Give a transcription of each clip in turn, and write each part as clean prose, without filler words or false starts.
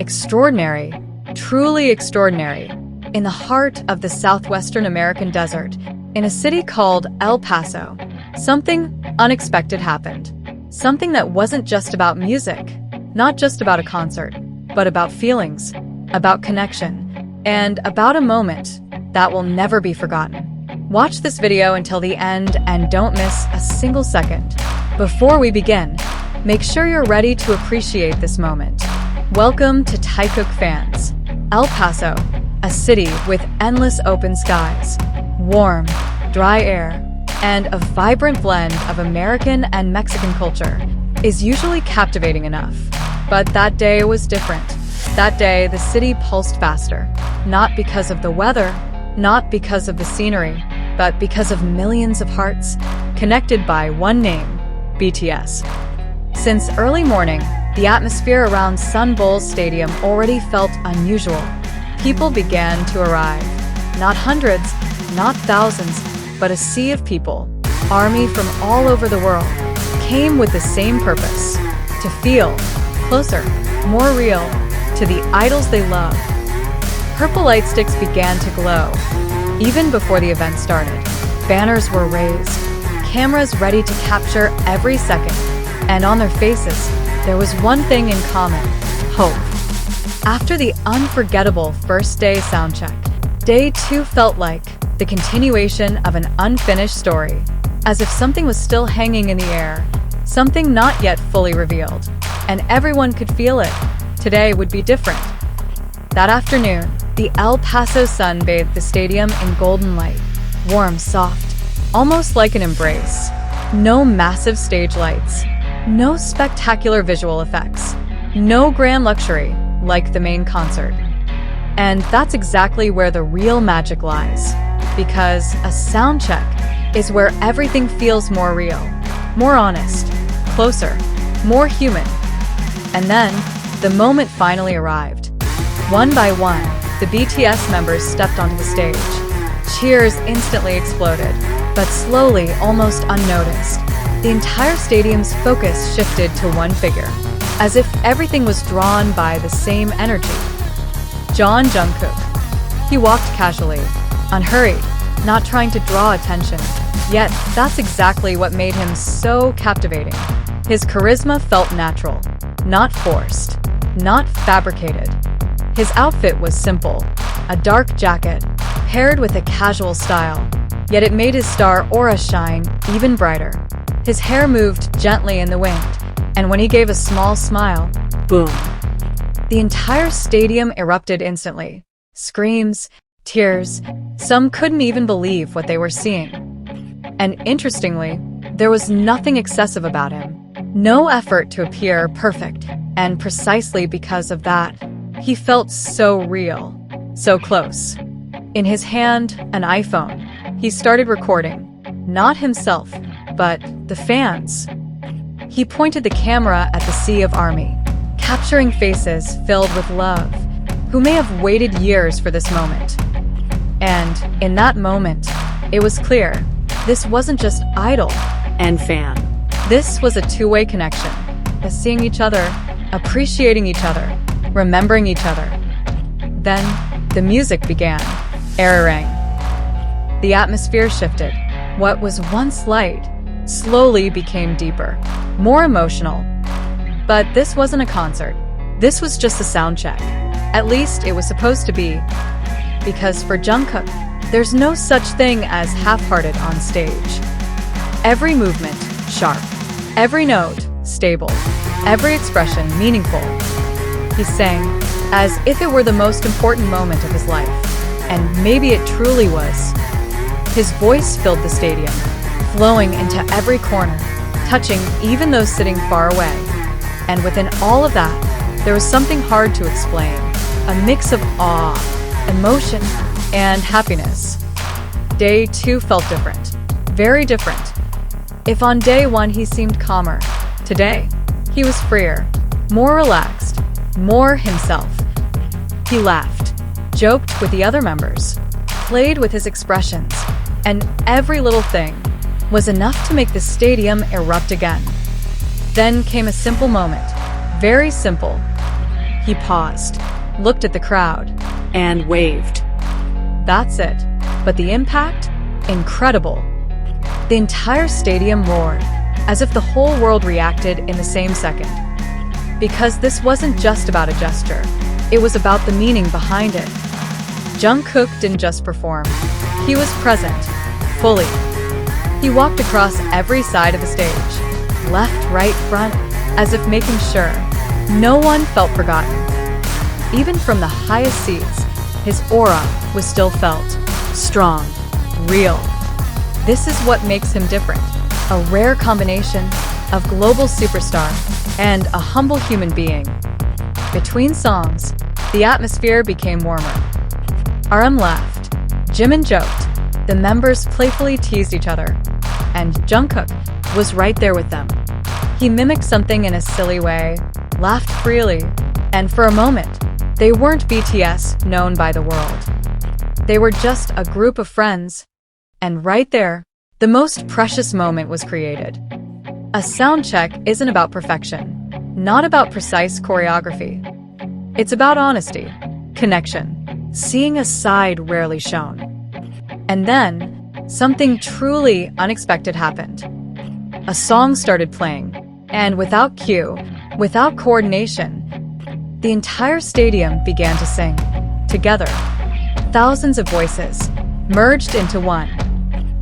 extraordinary, truly extraordinary, in the heart of the southwestern American desert, in a city called El Paso. Something unexpected happened. Something that wasn't just about music, not just about a concert, but about feelings, about connection, and about a moment that will never be forgotten. Watch this video until the end and don't miss a single second. Before we begin, make sure you're ready to appreciate this moment. Welcome to Taekook fans. El Paso, a city with endless open skies, warm, dry air, and a vibrant blend of American and Mexican culture, is usually captivating enough. But that day was different. That day, the city pulsed faster, not because of the weather, not because of the scenery, but because of millions of hearts connected by one name, BTS. Since early morning, the atmosphere around Sun Bowl Stadium already felt unusual. People began to arrive. Not hundreds, not thousands, but a sea of people, army from all over the world, came with the same purpose: to feel closer, more real, to the idols they love. Purple light sticks began to glow. Even before the event started, banners were raised, cameras ready to capture every second, and on their faces, there was one thing in common: hope. After the unforgettable first day soundcheck, day 2 felt like the continuation of an unfinished story, as if something was still hanging in the air, something not yet fully revealed, and everyone could feel it. Today would be different. That afternoon, the El Paso sun bathed the stadium in golden light, warm, soft, almost like an embrace. No massive stage lights, no spectacular visual effects, no grand luxury like the main concert. And that's exactly where the real magic lies, because a sound check is where everything feels more real, more honest, closer, more human. And then, the moment finally arrived. One by one, the BTS members stepped onto the stage. Cheers instantly exploded, but slowly, almost unnoticed, the entire stadium's focus shifted to one figure, as if everything was drawn by the same energy. Jungkook. He walked casually, unhurried, not trying to draw attention. Yet, that's exactly what made him so captivating. His charisma felt natural, not forced, not fabricated. His outfit was simple, a dark jacket, paired with a casual style, yet it made his star aura shine even brighter. His hair moved gently in the wind, and when he gave a small smile, boom! The entire stadium erupted instantly. Screams, tears, some couldn't even believe what they were seeing. And interestingly, there was nothing excessive about him. No effort to appear perfect, and precisely because of that, he felt so real, so close. In his hand, an iPhone, he started recording, not himself, but the fans. He pointed the camera at the sea of army, capturing faces filled with love, who may have waited years for this moment. And in that moment, it was clear, this wasn't just idol and fan. This was a two-way connection, a seeing each other, appreciating each other, remembering each other. Then, the music began. Air rang. The atmosphere shifted. What was once light slowly became deeper, more emotional. But this wasn't a concert. This was just a sound check. At least it was supposed to be. Because for Jungkook, there's no such thing as half-hearted on stage. Every movement, sharp. Every note, stable. Every expression, meaningful. He sang as if it were the most important moment of his life. And maybe it truly was. His voice filled the stadium, flowing into every corner, touching even those sitting far away. And within all of that, there was something hard to explain. A mix of awe, emotion, and happiness. Day 2 felt different. Very different. If on day 1 he seemed calmer, today, he was freer, more relaxed, more himself. He laughed, joked with the other members, played with his expressions, and every little thing was enough to make the stadium erupt again. Then came a simple moment, very simple. He paused looked at the crowd. and waved. That's it. But the impact? Incredible. The entire stadium roared, as if the whole world reacted in the same second. Because this wasn't just about a gesture, it was about the meaning behind it. Jungkook didn't just perform, he was present, fully. He walked across every side of the stage, left, right, front, as if making sure no one felt forgotten. Even from the highest seats, his aura was still felt, strong, real. This is what makes him different, a rare combination of global superstar and a humble human being. Between songs, the atmosphere became warmer. RM laughed, Jimin joked, the members playfully teased each other, and Jungkook was right there with them. He mimicked something in a silly way, laughed freely, and for a moment, they weren't BTS known by the world. They were just a group of friends. And right there, the most precious moment was created. A sound check isn't about perfection, not about precise choreography. It's about honesty, connection, seeing a side rarely shown. And then, something truly unexpected happened. A song started playing, and without cue, without coordination, the entire stadium began to sing, together. Thousands of voices merged into one.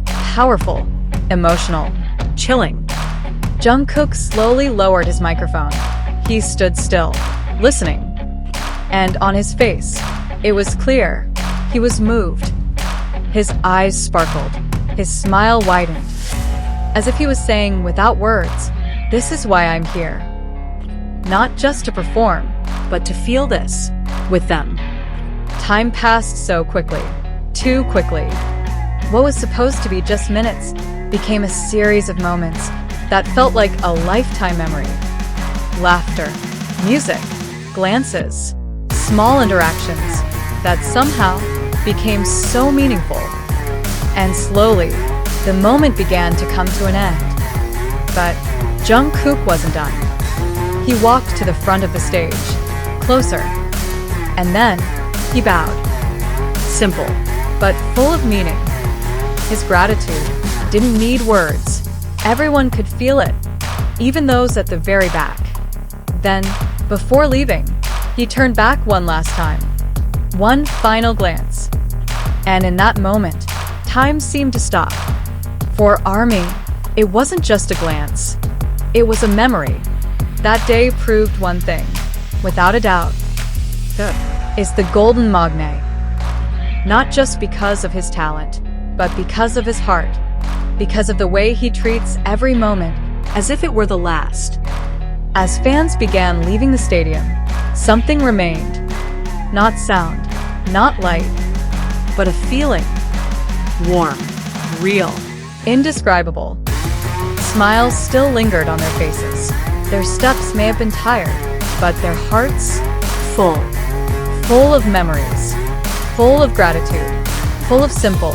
Powerful, emotional, chilling. Jungkook slowly lowered his microphone. He stood still, listening. And on his face, it was clear, he was moved. His eyes sparkled, his smile widened, as if he was saying without words, "This is why I'm here." Not just to perform, but to feel this with them. Time passed so quickly, too quickly. What was supposed to be just minutes became a series of moments that felt like a lifetime memory. Laughter, music, glances, small interactions that somehow became so meaningful. And slowly, the moment began to come to an end. But Jungkook wasn't done. He walked to the front of the stage, closer, and then he bowed. Simple, but full of meaning. His gratitude didn't need words. Everyone could feel it, even those at the very back. Then, before leaving, he turned back one last time. One final glance. And in that moment, time seemed to stop. For ARMY, it wasn't just a glance. It was a memory. That day proved one thing, without a doubt. Is the Golden Magne. Not just because of his talent, but because of his heart. Because of the way he treats every moment as if it were the last. As fans began leaving the stadium, something remained. Not sound, not light, but a feeling. Warm, real, indescribable. Smiles still lingered on their faces. Their steps may have been tired, but their hearts full. Full of memories, full of gratitude, full of simple,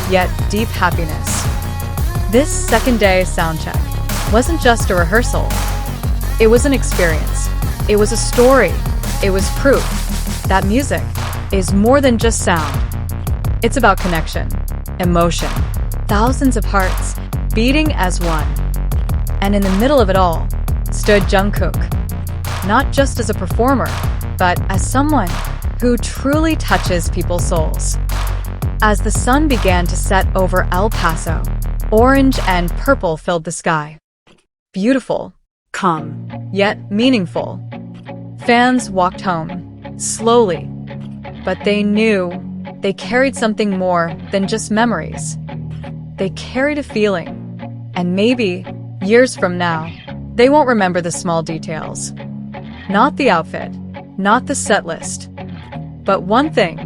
yet deep happiness. This second day soundcheck wasn't just a rehearsal. It was an experience. It was a story. It was proof that music is more than just sound. It's about connection, emotion, thousands of hearts beating as one. And in the middle of it all stood Jungkook, not just as a performer, but as someone who truly touches people's souls. As the sun began to set over El Paso, orange and purple filled the sky. Beautiful, calm, yet meaningful. Fans walked home, slowly, but they knew they carried something more than just memories. They carried a feeling, and maybe, years from now, they won't remember the small details. Not the outfit, not the set list, but one thing,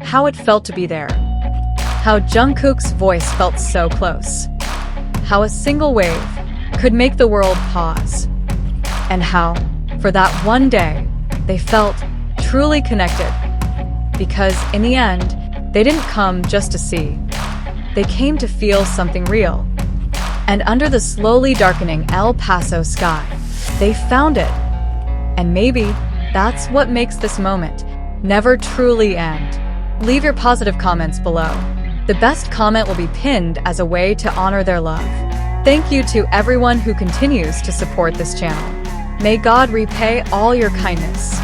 how it felt to be there. How Jungkook's voice felt so close. How a single wave could make the world pause. And how, for that one day, they felt truly connected. Because in the end, they didn't come just to see. They came to feel something real. And under the slowly darkening El Paso sky, they found it. And maybe That's what makes this moment never truly end. Leave your positive comments below. The best comment will be pinned as a way to honor their love. Thank you to everyone who continues to support this channel. May God repay all your kindness.